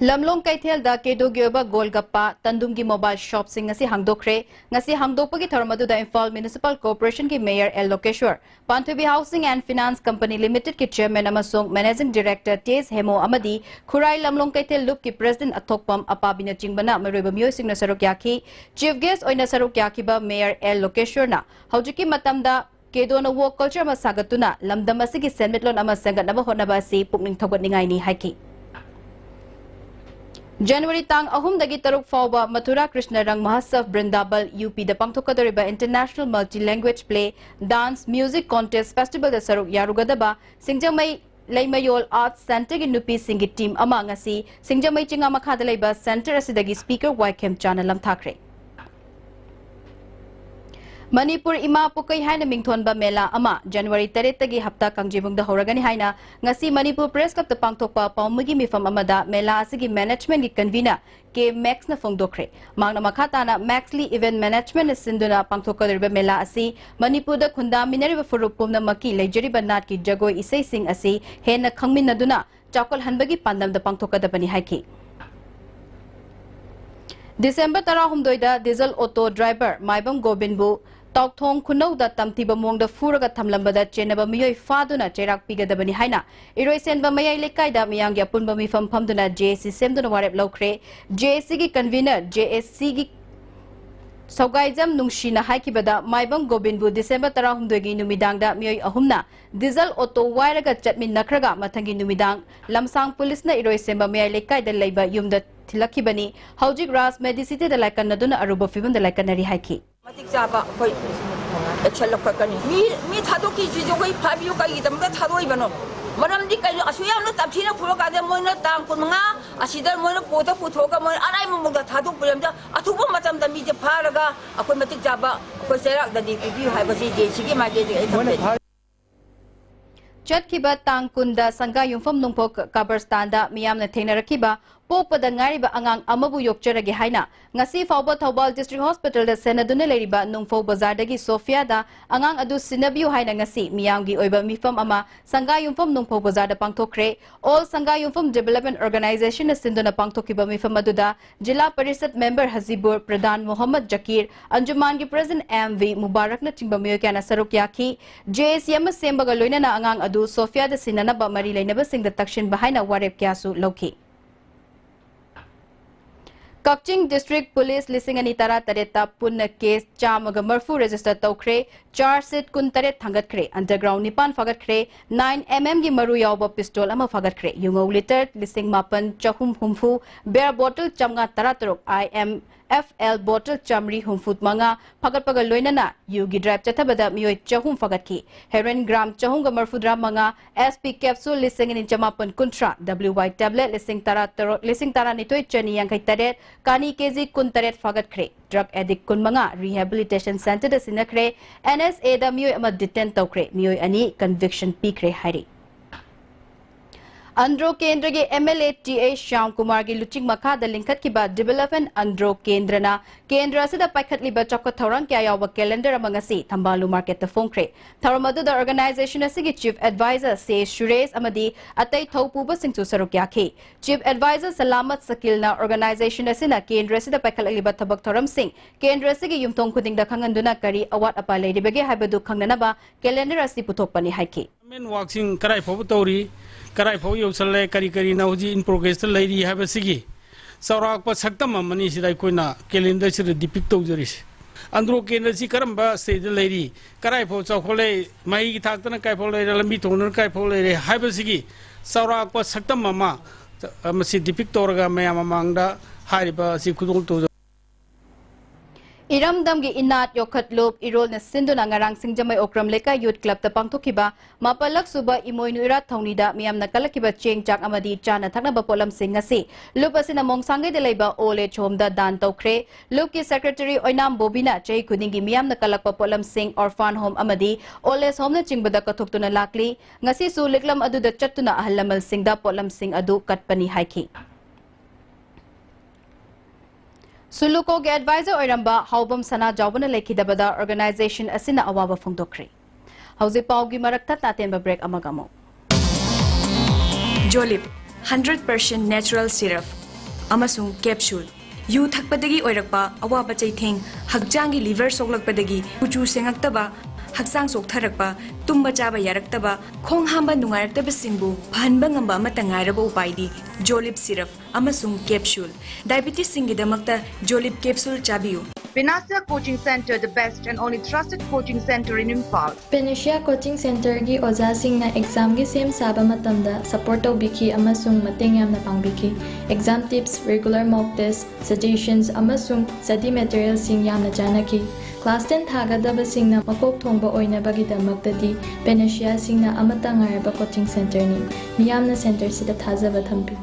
Lamlong Kaithel da Kedo Gyoba Golgappa, Tandumgi Mobile Shop Sing ngasi hangdokre, ngasi hangdokpagi Tharmadu da Imphal Municipal Corporation ki Mayor L. Lokeshwar, Panthubi Housing and Finance Company Limited ki Chairman amasung Managing Director Tes Hemo Amadi, Khurai Lamlong Kaithel Loop ki President Athokpam Apabina Chingbana Maruba Myoy Singna Sarukyaki, Chief Guest Oina Sarukyaki ba Mayor L. Lokeshwar na, Haujiki Matamda Kedo na Walk Culture Masagatuna, Lamdam asigi Senmitlon amasangat na honaba si Pukning Thogot Ningay ni Haiki. January tang ahum dagi taruk fawba Mathura Krishna Rang Mahotsav Brindabal UP da pangthokadoriba International Multi-Language Play Dance Music Contest Festival da saruk yarugadaba Singjamai Laymayol Arts Center gi nupi singi team ama ngasi Singjamai chinga makhada leiba center asidagi speaker Wycam Chana lamthakre Manipur Ima Pukai Haina Mingthonba Mela Ama January 3 tagi hapta kangjibung da horagani haina ngasi Manipur Press Club da pangthokpa paumugi mifam amada Mela asigi management gi convener ke Max na fongdokre mangna makhata na Maxly event management sinduna pangthokadriba Mela asi Manipur da khunda minariba furupum na maki lejeriba nat ki jagoi isai sing asi hena khangminaduna chakol hanbagi pandam da pangthokadabani haiki December 16 da diesel auto driver Maibam Gobinbu Tauthong Kunau da Tamtiba Mong da Furaga Tamlambada Chenaba Miyoy Faduna Cherak Pigadabani Haina Iroi Senba Mayai Lekai da Miyangya Punba Mifam Pamduna JSC Semduna Warep Lokre JSC gi convener JSC gi Saugaizam Nungshina Haikibada Maibam Gobinbu December 16 gi numidang da Miyoy Ahumna diesel auto wairaga chatmin nakraga mathangi numidang Lamsang police na Iroi Senba Mayai Lekai da Leiba Yumda Tilakibani Haujik Ras Medicity da Laikan Naduna Aruba Fibun da Laikanari Haiki Matik Java, Excel of Kakani. Me Tadoki, Jogoi, Fabio Kai, the Matado Ivano. Madame Dick, Asuya, not Tapina, Puraga, the Mona, Tampuna, Asida, Mona, Pota, Putoga, and I'm the Tadu, Atuba Matam, the Media Paraga, Aquamatic Java, Cosera, that if you have a CG, my get Chat kiba tang kunda sangga yumfam nungpok kabarstan da miyam na thenarakiba pokpada ngariba angang amabu yokcheragi haina ngasi fawba Thobal District Hospital da senaduna leriba nungfo bazar dagi Sofia da angang adu sinabiu haina ngasi miyamgi oiba mifam ama sangga yumfam nungfo bazar da pangthokre all sangga yumfam development organization na sinduna pangthokiba mifam aduda Jilla Parishad member Hazibur Pradhan Muhammad Jakir Anjuman gi President MV Mubarak na chingba miyo kana saruk yaki JSM sembaga loina na angang adu Sofia da sinanaba mari lainaba singda takshin bahaina warep kyasu loki Kakching District Police Lisingani Tara Tareta Punna case Chamaga Murphu register Tokre, Char Sit Kuntaret Tangatkre, Underground Nipan Fagatkre, 9mm Gi Maru Yauba Pistol Ama Fagatkre, Yungo Litter, Lising Mapan Chahum Humfu, Bear Bottle Chamga Taraturok, IMFL Bottle Chamri Humfut Manga, Pagatpaga Loinana, Yugi Drive Chatabada Mioy Chahum Fagatki, Heron Gram Chahunga Murfudra Manga, SP Capsule Lisingin Chamapan Kuntra, WY Tablet Lising Tara Nitoy Chani Yankai Taret, Kani Kezi Kuntaret Fagat Drug Addict Kunmanga Rehabilitation Center da Sinakre NSA da Mioy ama detent tawkre Mioy ani conviction pikre hari Andro Kendra ge MLA TA Shyam Kumar gi luching makha da lingkat ki ba development Andro Kendra na Kendra se da paikhat liba chakko thorang kya yawa calendar amanga si Thambalu market ta phongkre tharamadu da organization asigi chief advisor se Suresh amadi atai thopu ba singchu saruk yakhi chief advisor Salamat Sakil na organization asina Kendra se da paikhat liba thabak thoram sing Kendra se gi yumthong khuding da khanganduna kari awat apa leiribage haibadu khangnana ba calendar asi puthokpani haiki men waxing karai phobu tori karai pho yosale kari kari na uji in progress lairi have sigi saurak pa saktam mani sidai koina calendar sir depict tawjari andro kendra si karamba stage lairi karai pho chawkhole mai gi thaktana kai pho lairi lambi thonur kai pho lairi have sigi saurak pa saktam mama masi depict torga mayam mangda hariba si khudul to Iramdam gi inat yokhat lop irol na sinduna ngarang singjamai okram leka youth club ta pangthokiba mapalak suba imoinu ira thaunida miyam na kalakiba chengchak amadi chana thakna ba polam singasi lup asina mongsangai de leiba ole chomda dan tokre lup ki secretary oinam bobina chei kudingi miyam na kalakpa polam sing orphan home amadi ole home na chingbada kathoktuna lakli ngasi su liklam adu da chattuna ahlamal singda polam sing adu katpani haiki Suluko ge advisor oiramba haubam sana jawbana lekhidabada organization asina awaba phongdokri hauji pawgi marakta tatenba break amagamo Jolip 100% natural syrup amasung capsule yu thakpadagi oirakpa awaba chaitheng hakjangi liver soklakpadagi kuchu sengaktaba haksang soktharakpa tumba chaba yaraktaba khong hamba nungaraktaba singbu phanba ngamba amata ngairaba upaidi Jolip syrup amasung capsule diabetes singidamakta Jolip capsule chabiyu Panacea Coaching Center, the best and only trusted coaching center in Impal. Panacea Coaching Center gi oja singna exam gi sem saba matamda support tawbiki amasung mateng yamna pangbiki exam tips regular mock test suggestions amasung study materials sing yamna janaki class 10 thagadaba singna makok thongba oina bagidamaktadi Panacea singna amata ngaraba coaching center ni miyamna center sida thajaba thampi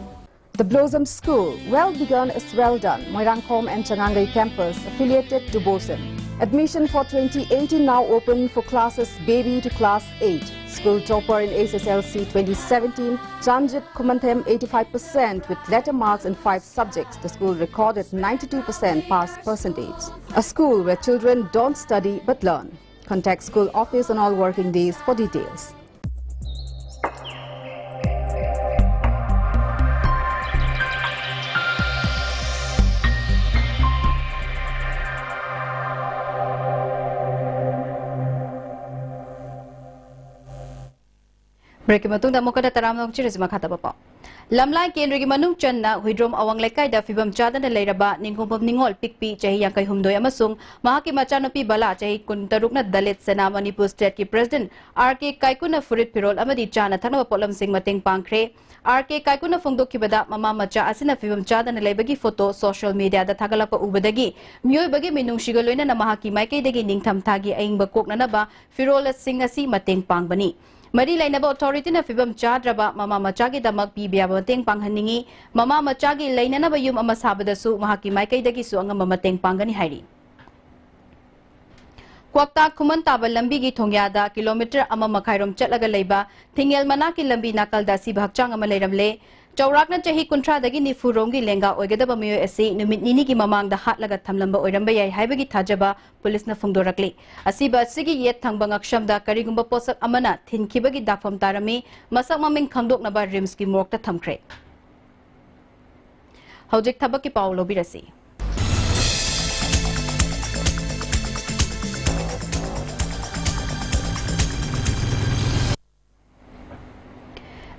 The Blossom School, well begun is well done. Moirangkhom and Changangai campus, affiliated to Bosen. Admission for 2018 now open for classes baby to class 8. School topper in SSLC 2017, Janjit Kumanthem 85% with letter marks in 5 subjects. The school recorded 92% pass percentage. A school where children don't study but learn. Contact school office on all working days for details. Break matung da mokada taram nok chiri zima khata bapa lamlai kendra gi manung channa huidrom awang lekai da fibam chada na leiraba ningkhom ningol pikpi chahi yang kai humdoi amasung mahaki machanopi bala chahi kun taruk na dalit sena Manipur state ki president RK Kaikuna furit pirol amadi chana thana polam sing mateng pangkhre RK Kaikuna phongdok kibada mama macha asina fibam chada na leibagi photo social media da thagalapa ubadagi myoi bagi minung shigaloina na mahaki maikai dagi ningtham thagi aingba kokna na ba firol sing asi mateng pangbani Mari lainaba authority na fibam chadraba mama machagi damak pibya mateng panghaningi mama machagi lainana ba yum ama sabadasu mahaki maikai dagi su angam mateng pangani hairi Kwakta Kuman Taba Lambi gi Thongyada kilometer ama makhairom chatlaga leiba Thingel mana ki lambi nakal da si bhakchang ama leiramle Chaurakna chahi kuntra dagi nifurom gi lenga oigadaba miyo ase numit nini gi mamang da hatlaga thamlamba oiramba yai haibagi thajaba police na phongdorakli asiba sigi yet thangbang aksham da karigumba posak amana thinkhibagi dakfam tarami masak maming khangdok naba rims ki mork ta thamkhre Hojik thabaki Paulo Birasi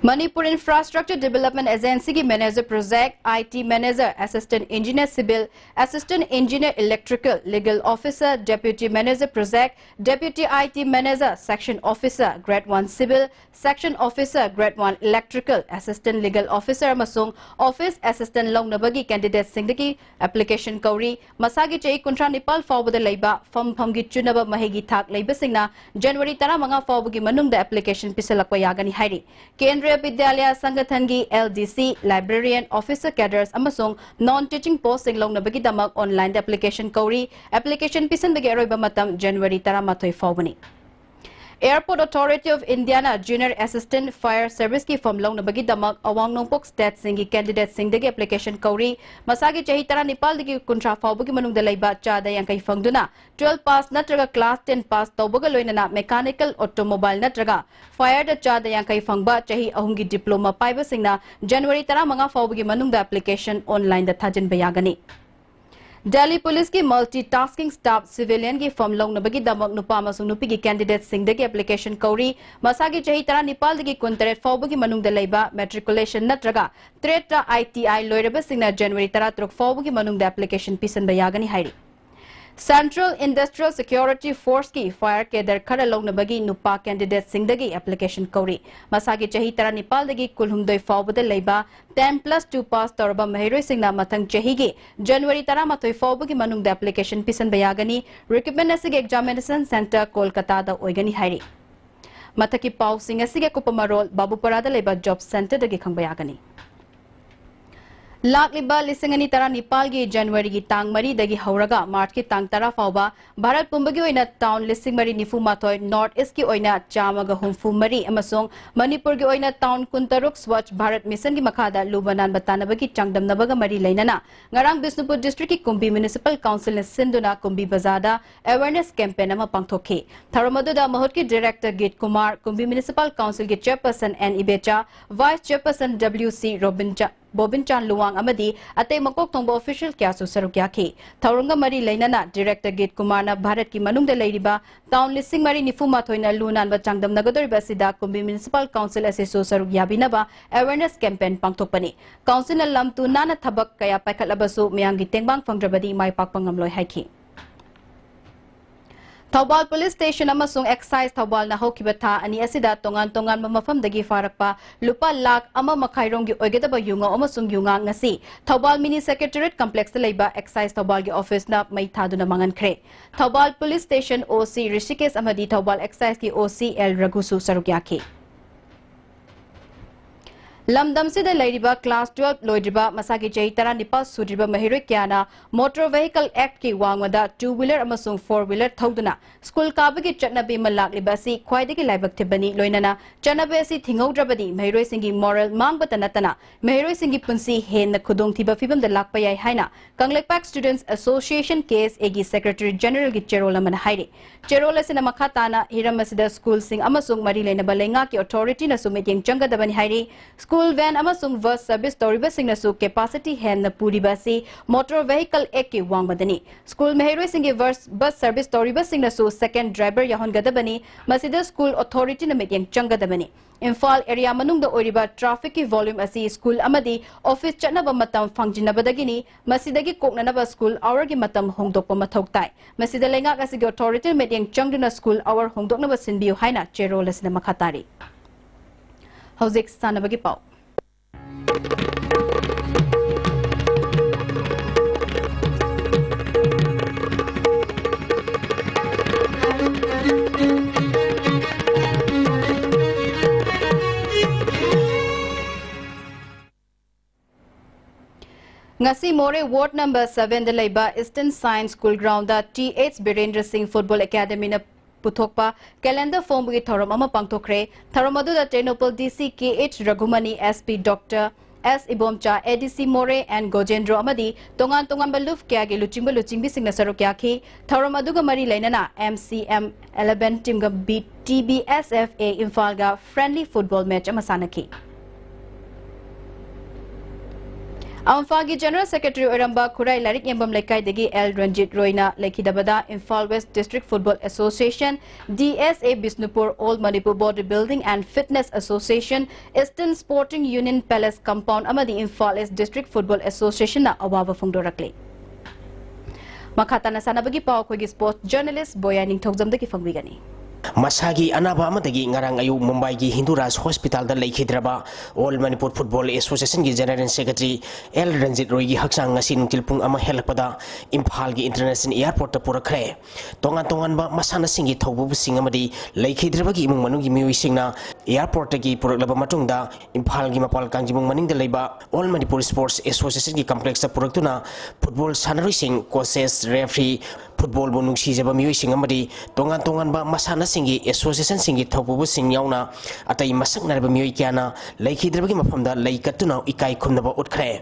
Manipur Infrastructure Development Agency ki Manager Project, IT Manager, Assistant Engineer Civil, Assistant Engineer Electrical, Legal Officer, Deputy Manager Project, Deputy IT Manager, Section Officer, Grade 1 Civil, Section Officer, Grade 1 Electrical, Assistant Legal Officer, Masung, Office Assistant Long Nabagi Candidate Singdaki, Application Kauri, Masagi Chai Kuntra Nepal Forward the Labor, Famgi Chunaba Mahegi Thak Labor Singna, January Taramanga Forward Manung the application Pisalakwa Yagani Hairi. Kendriya Vidyalaya Sangathangi LDC, Librarian, Officer Cadres, Amasung, Non-Teaching Posting Long Nabagi Damak Online Application Kauri, Application Pisan Bagi Aroiba Matam, January Taramathoi Forwani. Airport Authority of India na Junior Assistant Fire Service ki form long na bagi damak awang nongpok state singi candidate sing dagi application kauri masagi chahi tara Nepal dagi kuntra faubugi manung dalaiba chada yang kai fangduna 12 pass natraga class 10 pass taubaga loinana mechanical automobile natraga fire da chada yang kai fangba chahi ahungi diploma paiba singna January tara manga faubugi manung da application online da thajin bayagani. Delhi Police की multitasking staff civilian की form long nabagi damak nupa masung nupi की candidate sing dagi application kauri masagi chahi tara Nepal dagi kuntaret faubugi manung dalaiba matriculation natraga treta ITI loiraba singna January tara truk faubugi manung da application pisan bayagani hairi. Central Industrial Security Force की fire के दर खरा लोग नबगी नुपा candidate Singh दगी application कौरी मसागी चही तरा नेपाल दगी कुलहुम दोई फौबद लेबा 10+2 पास तौरबा महिरोई सिंह मतंग चही गे जनवरी तरा मतोई फौबगी मनुंग द application पिसन बयागनी recruitment असिगे examination center कोलकाता दा ओइगनी हाइरी मतकी पाउ सिंह असिगे कुपमरोल बाबूपरा दा लेबा job center दगी खंग बयागनी लाखलिबा लिसिंगनी तरा नेपाल की जनवरी की तांग मरी दगी हौरगा मार्च की तांग तरा फाउबा भारत पुंबगी ओइना टाउन लिसिंग मरी निफु माथोय नॉर्थ ईस्ट की ओइना चामगा हुमफु मरी अमसोंग मणिपुर की ओइना टाउन कुंतरुक स्वच्छ भारत मिशन की मखादा लुबनान बतानबगी चांगदमनबगा मरी लेनना ngarang बिष्णुपुर डिस्ट्रिक्ट की कुंभी म्युनिसिपल काउंसिल ने सिंधुना कुंभी बाजारदा अवेयरनेस कैंपेन अमा पांगथोखे थरमदुदा महत की director Geet Kumar Kumbi municipal council की chairperson N Ibecha vice chairperson WC Bobin Chan Luang Amadi Ate Makok Tongbo official Kyasu Sarukyaki Taurunga Mari Lainana Director Gate Kumarna Bharat ki Manung de Lairiba Town Listing Mari Nifuma Thoina Lunan Bachangdam Nagadori Basida Kumbi Municipal Council Aseso Sarukyabinaba Awareness Campaign Pangtopani Council Lam tu Nana Thabak Kaya Paikalabasu Miyangi Tengbang Fangrabadi Mai Pakpangamloy Haiki Thobal Police Station amasung excise Thobal na hokiba tha ani asida tongan mafam dagi farakpa lupa lakh ama makhairong gi oigedaba yunga amasung yunga ngasi Thobal Mini Secretariat Complex leiba excise Thobal gi office na mai thaduna mangan khre Thobal Police Station OC Rishikesh amadi Thobal excise ki OC L Raghusu sarukyaki Lamdam se lairiba class 12 loidriba masagi chei tara nipa sudriba mahiroi kyana Motor Vehicle Act ki wangwada 2-wheeler amasung 4-wheeler thauduna school kabagi chatnabi malakliba si khwaidagi laibak thibani loinana chanabe si thingaudrabadi mahiroi singi moral mangbata natana mahiroi singi punsi hen na khudong thiba fibam da lakpa yai haina Kanglekpak Students Association case egi Secretary General gi cherola man haire cherola sina makhatana hiramasida school sing amasung mari lena balenga ki authority na sumit yang changa dabani haire School van amasung bus service toriba singna su capacity hen na puri basi Motor Vehicle Act ki wangmadani School mahiroi singi bus service toriba singna su second driver yahon gadabani masida school authority na mit yang changa dabani Imphal area manung da oriba traffic ki volume asi school amadi office chatnaba matam fangjinabadagini masidagi koknanaba school hour gi matam hongdokpa mathoktai masida lenga kasi authority mit yang changduna school hour hongdoknaba sinbiu haina cherola sina makhatari Hauzik sanabagi pau Ngasi More Ward number 7 the Laiba Eastern Science School Ground da TH Birendra Singh Football Academy na puthokpa calendar form gi thorom ama pangthokre tharomadu da Tenopal DC KH Raghumani SP Dr S Ibomcha ADC More and Gojendro amadi tongan baluf kya gi luchingbi singna sarokya khi tharomadu ga mari lainana MCM 11 team ga beat TBSFA Imphal ga friendly football match amasana ki Amphagi General Secretary Oramba Kurai Larik Yambam Lekai Degi L Ranjit Roina Lekidabada Imphal West District Football Association DSA Bisnupur Old Manipur Bodybuilding and Fitness Association Eastern Sporting Union Palace Compound Amadi Imphal West District Football Association na awaba fungdorakle Makata na sanabagi pao kogi sports journalist Boyaning Thogzamdaki fangbigani Masagi anaba amadagi ngarang ayu Mumbai gi Hinduraj Hospital da leikhidraba All Manipur Football Association gi General Secretary L Ranjit Roy gi haksang ngasi nungtilpung ama helakpada Imphal gi International Airport ta purakre tongan ba masana singi thaubu sing amadi leikhidraba gi imung manung gi miwi singna airport gi puraklaba matungda Imphal gi mapal kangji mung maning da leiba All Manipur Sports Association gi complex ta puraktuna football sanaroi sing coaches referee football bu nungsi jaba mioi sing amadi tongan tongan ba masana singi association singi thopu bu sing yauna atai masak na ba mioi kyana laiki drabagi mafamda laikatuna ikai khumnaba utkhre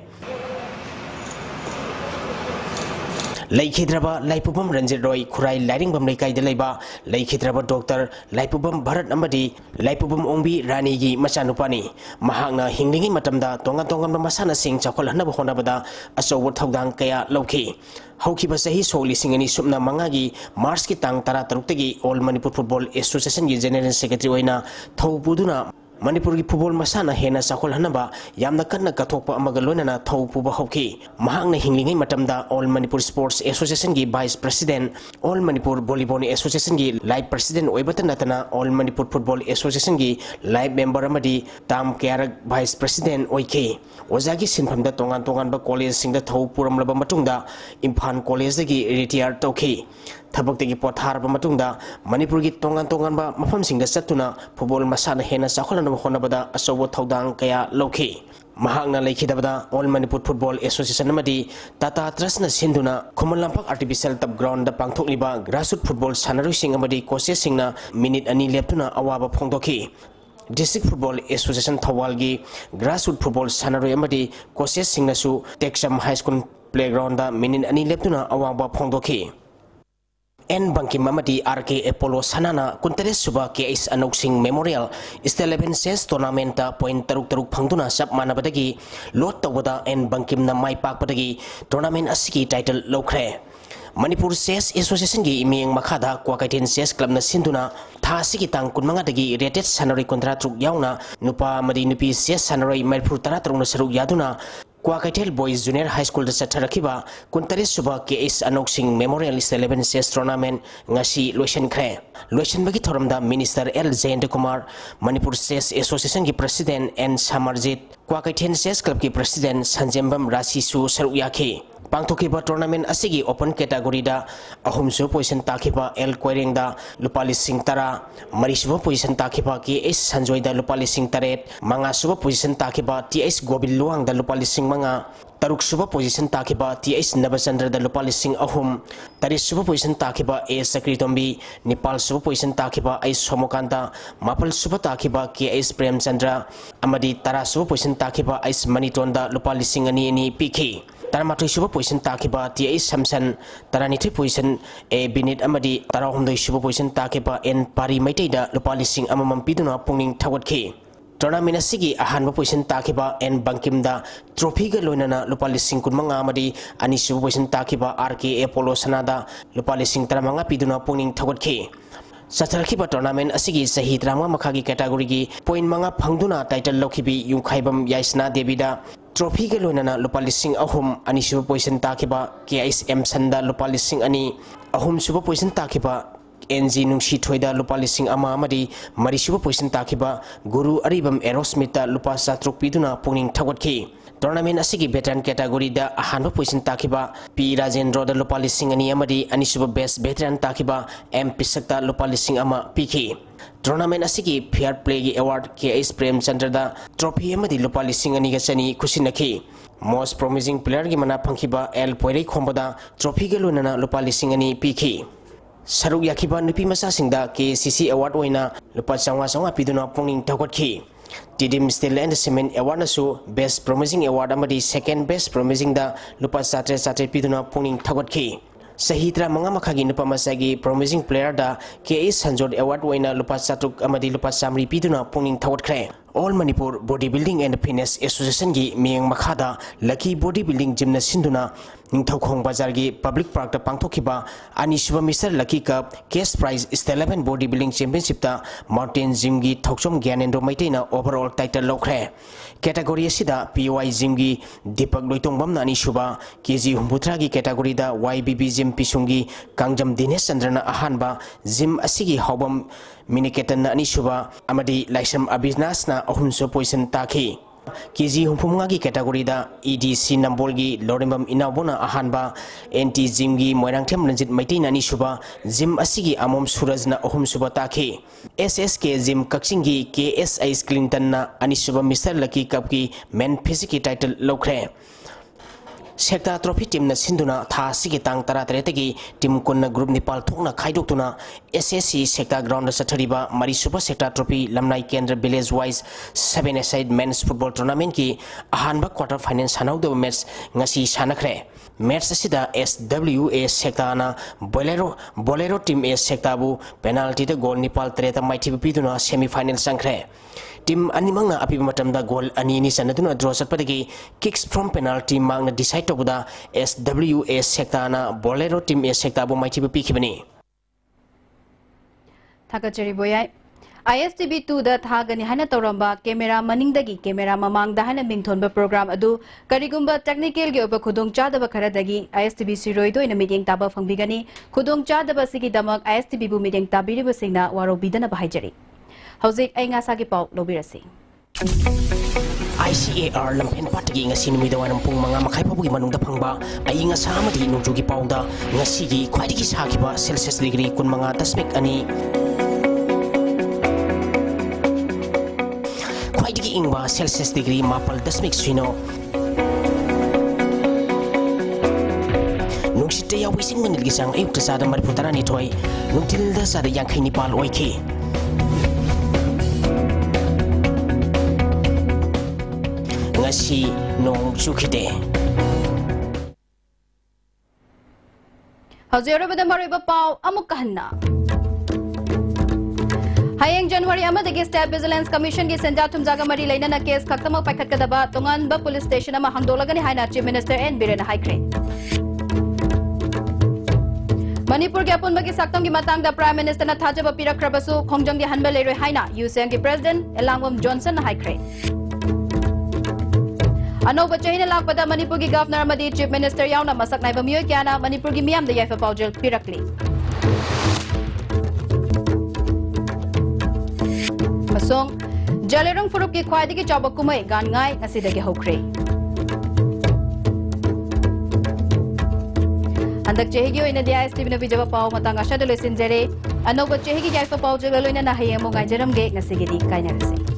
Laikhidraba Laipubam Ranjit Roy Kurai Lighting Bam Laikai Deleba Laikhidraba Doctor Laipubam Bharat Amadi Laipubam Ongbi Rani Gi Machanupani Mahangna Hinglingi Matamda Tongan Tongan Masana Sing Chakol Hanaba Honabada Asowo Thaudang Kaya Loki Hoki Basahi Soli Singani Subna Mangagi Mars Ki Tang Tara Tarutegi All Manipur Football Association Gi General Secretary Oina Thau Buduna Manipur ki football masana hena sakol hanaba yamna kanna kathokpa amaga loinana thau puba hoki mahangna hinglingai matamda All Manipur Sports Association gi Vice President All Manipur Volleyball Association gi live president oibatan natana All Manipur Football Association gi live member amadi tam kyarak Vice President oike ozagi sinphamda tongan tongan ba college singda thau puramlaba matungda Imphal College gi retire toki Thabak tegi pothar ba matungda Manipur gi tongan tongan ba mafam singda satuna football masana hena sakol honabada asobo thaudang kaya loki mahangna laikhidabada All Manipur Football Association amadi Tata Trustna sinduna Khuman Lampak Artificial Turf Ground da pangthokliba grassroots football sanaroi sing amadi coaches singna minute ani leptuna awaba phongdoki District Football Association Thawal gi grassroots football sanaroi amadi coaches singna su Texam High School playground da minute ani leptuna awaba phongdoki N Bankim Mamadi RK Apollo Sanana Kunteres Suba KS Anoksing Memorial Steel 11 Ses Tournament point taruk phangduna sab manabadagi lot tawada N Bankim na mai pak padagi tournament asiki title lokre Manipur Ses Association gi imeng makhada Kwakaitin Ses Club na sinduna tha asiki tang kunmanga dagi rated sanari kontra truk yauna nupa madi nupi Ses sanari Manipur tara tarung saruk yaduna Kwakaitel Boys Junior High School da Satharakiba Kuntaris Suba KS Anoksing Memorial 11 Ses Tournament ngasi loishan khre loishan bagi thoramda Minister L Jayendra Kumar Manipur Ses Association gi President N Samarjit Kwakaitel Ses Club gi President Sanjembam Rasi su saru yakhi pangthokiba tournament asigi open category da ahumsu position takhiba L Koireng da lupali sing tara marisuba position takhiba KS Sanjoy da lupali sing taret manga suba position takhiba TS Gobil Luang da lupali sing manga taruk suba position takhiba TS Nabachandra da lupali sing ahum tari suba position takhiba A Sakritombi Nepal suba position takhiba I Somokanta mapal suba takhiba KS Premchandra amadi tara suba position takhiba I Manitonda lupali sing ani ni PK Taramatri suba position takiba TS Samson Taranitri position A Binit Amadi Tarahumdoi suba position takiba N Pari Maitida lupali sing amamam piduna punging tawatki Tournament asigi ahanba position takiba N Bankimda trophy ga loinana lupali sing kunmanga amadi ani suba position takiba RK Apollo Sanada lupali sing taramanga piduna punging tawatki Satharakiba tournament asigi sahi drama makhagi category gi point manga phangduna title lokhibi yungkhaibam yaisna debida trophy ga loinana lupali sing ahum ani suba position takiba KSM Sanda lupali sing ani ahum suba position takiba NG Nungsi Thoida lupali sing ama amadi mari suba position takiba Guru Aribam Aerosmith lupa satruk piduna punging thawatki tournament asigi veteran category da ahanba position takiba P Rajendra da lupali sing ani amadi ani suba best veteran takiba M Pisakta lupali sing ama PK tournament asigi fair play gi award KS Premchandra da trophy amadi lupali sing ani ga chani khusinaki most promising player gi mana phangkiba L Poirei khombada trophy ga lunana lupali sing ani PK saruk yakiba nupi masa singda KCC award oina lupa changa piduna punging tawatki Tidim Steel and Cement Award nasu Best Promising Award amadi Second Best Promising da lupa satre piduna punging tawatki Sahitra manga makhagi nupa masagi Promising Player da KS Sanjod Award oina lupa satruk amadi lupa samri piduna punging tawatkre All Manipur Bodybuilding and Fitness Association gi miyang makhada Lucky Bodybuilding Gym na sinduna Ningthaukhong Bazar gi Public Park da pangthokiba ani suba Mr Lucky Cup cash prize Steel 11 Bodybuilding Championship da Mountain Gym gi Thokchom Gyanendro Maitaina overall title lokre category asida PY Gym gi Deepak Loitongbam na ani suba KG Humbutra gi category da YBB Gym Pisungi Kangjam Dinesh Chandrana ahanba Gym asigi hobam Miniketan na ani suba amadi Laisam Abhinas na ahunso position taki KG humpumunga gi category da EDC Nambol gi Lorimbam Inabona ahanba NT Gym gi Moirangthem Ranjit Maitina ni suba Gym asigi Amom Suraj na ahum suba taki SSK Gym Kakching gi KSI Clinton na ani suba Mr Lucky Cup gi Men Physique title lokre Sekta Trophy team na sinduna tha sigi tang tarataregi team kunna group Nepal thokna khaidokuna SSC Sekta ground sathariba Mari Super Sekta Trophy Lamnai Kendra village wise 7-a-side men's football tournament ki ahanba quarter final sanawda match ngasi sanakhre. Match asida SWA Sekta na Bolero team A Sekta bu penalty the goal Nepal treta mighty piduna semi final sangkhre. Team animangna api matamda goal ani ni sanaduna draw satpadagi kicks from penalty mangna decide tobuda SWA Sekta na Bolero team A Sekta bu mighty pikibani. Thakachari boyai ISTB2 da thagani hana toramba camera maningdagi camera mamangda hana mingthonba program adu karigumba technical ge oba khudong chadaba kharadagi ISTB siroi do ina meeting taba fangbigani khudong chadaba sigi damak ISTB bu meeting tabiriba singna waro bidana bahajari hauzik ai nga sagi pau lobirasi ICAR lampen patagi ngasi numidawan pung mga makaipabugi manungda phangba ai nga samadi nungjugi paunda ngasi gi khwaidigi sagiba Celsius degree kun mga dasmik ani khwaidigi ingba Celsius degree mapal dasmik sino nungsitte ya wising minilgi sang ayuk tasada mariputara ni toy nungtilda sada yangkai nipal oiki ngasi nong chukide Hazira bada mariba pau amuk kahanna Hayeng January amadagi State Vigilance Commission ki senja thumjaga mari leina na case khaktama paikhat kadaba tongan ba police station ama hangdolagani haina Chief Minister N Biren haikre Manipur ki apun bagi saktam ki matang da Prime Minister na thajaba pirakrabasu khongjang gi hanba leroi haina USM ki President Elangwam Johnson haikre Anoba Chahina lakpada Manipur ki Governor amadi Chief Minister yauna masak naiba miyoy kyana Manipur ki miyam da yaifa paujil pirakli Masong Jalerang furup ki khwaidagi chawba kumai gan ngai asidagi hokre Andak chehigi oina dia STV na bijaba pau matang asha dolo sinjere Anoba chehigi yaifa paujil loina na hayemo ngai jaramge ngasigidi kainarase